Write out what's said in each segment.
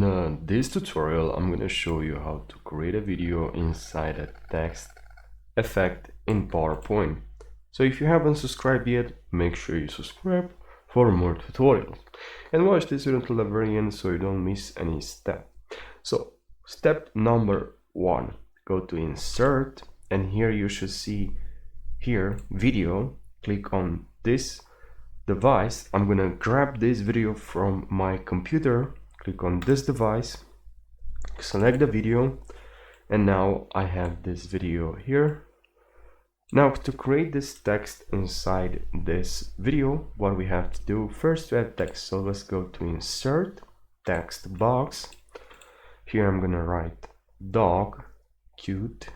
In this tutorial, I'm going to show you how to create a video inside a text effect in PowerPoint. So if you haven't subscribed yet, make sure you subscribe for more tutorials. And watch this video until the very end so you don't miss any step. So step number 1, go to Insert, and here you should see here Video. Click on this device. I'm going to grab this video from my computer. Click on this device, select the video, and now I have this video here. Now to create this text inside this video, what we have to do first to add text. So let's go to Insert, Text Box. Here I'm gonna write dog, cute.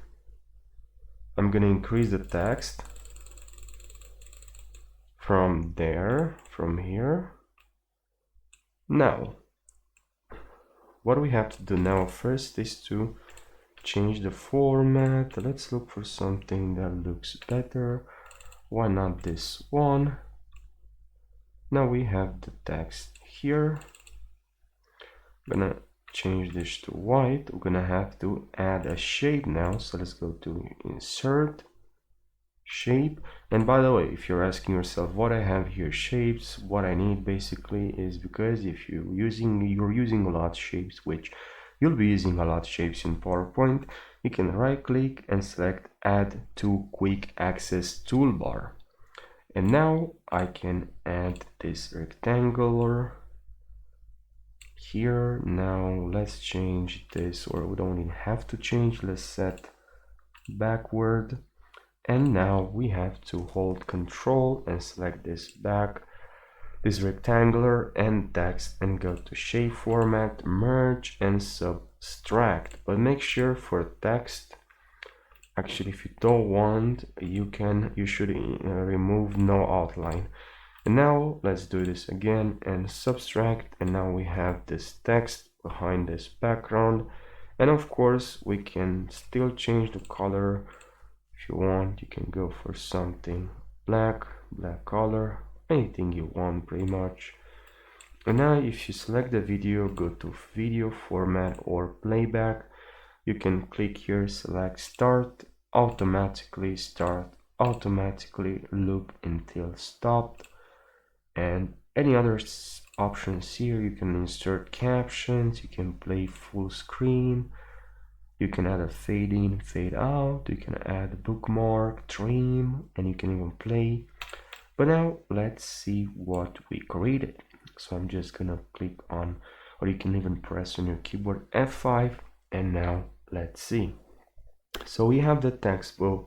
I'm gonna increase the text from there, from here. Now what we have to do now first is to change the format. Let's look for something that looks better. Why not this one? Now we have the text here. I'm gonna change this to white. We're gonna have to add a shape now. So let's go to Insert, Shape. And by the way, if you're asking yourself what I have here, shapes, what I need basically is because if you're using a lot of shapes, which you'll be using a lot of shapes in PowerPoint, you can right click and select Add to Quick Access Toolbar. And now I can add this rectangular here. Now let's change this, or we don't even have to change. Let's set backward. And now we have to hold Control and select this rectangular and text, and go to Shape Format, Merge, and Subtract. But make sure for text, actually if you don't want, you should remove no outline. And now let's do this again and subtract, and now we have this text behind this background. And of course we can still change the color. If you want, you can go for something black color, anything you want pretty much. And now if you select the video, go to Video Format or Playback. You can click here, select Start, automatically loop until stopped. And any other options here, you can insert captions, you can play full screen. You can add a fade in, fade out, you can add a bookmark, trim, and you can even play. But now let's see what we created. So I'm just gonna click on, or you can even press on your keyboard F5, and now let's see. So we have the text, but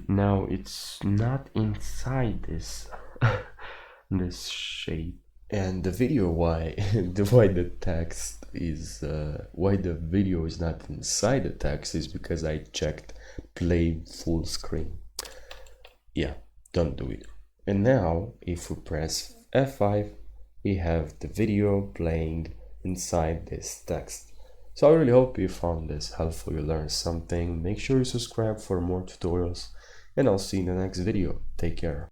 now it's not inside this this shape. And the video, why the text is why the video is not inside the text is because I checked play full screen. Yeah, don't do it. And now if we press F5, we have the video playing inside this text. So I really hope you found this helpful, you learned something. Make sure you subscribe for more tutorials, and I'll see you in the next video. Take care.